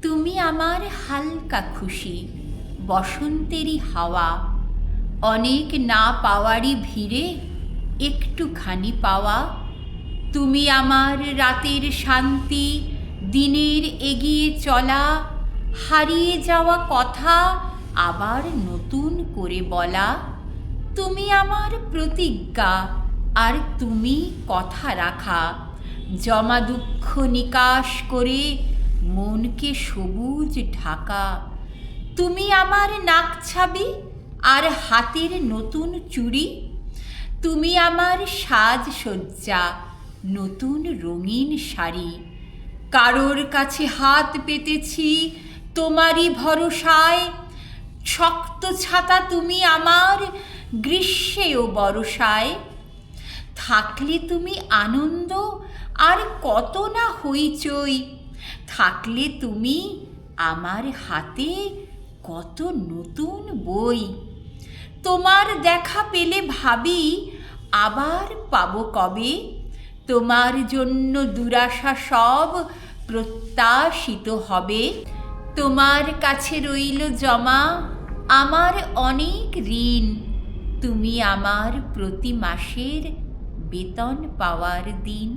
তুমি আমার হালকা খুশি, বসন্তেরই হাওয়া, অনেক না পাওয়ারই ভিড়ে একটুখানি পাওয়া। তুমি আমার রাতের শান্তি, দিনের এগিয়ে চলা, হারিয়ে যাওয়া কথা আবার নতুন করে বলা। তুমি আমার প্রতিজ্ঞা, আর তুমি কথা রাখা, জমা দুঃখ নিকাশ করে মনকে সবুজ ঢাকা। তুমি আমার নাকছাবি আর হাতের নতুন চুড়ি, তুমি আমার সাজসজ্জা, নতুন রঙিন শাড়ি। কারোর কাছে হাত পেতেছি তোমারই ভরসায়, শক্ত ছাতা তুমি আমার গ্রীষ্মে ও বর্ষায়। থাকলে তুমি আনন্দ আর কত না হইচই, থাকলে তুমি আমার হাতে কত নতুন বই। তোমার দেখা পেলে ভাবি আবার পাবো কবে, তোমার জন্য দুরাশা সব প্রত্যাশিত হবে। তোমার কাছে রইল জমা আমার অনেক ঋণ, তুমি আমার প্রতি মাসের বেতন পাওয়ার দিন।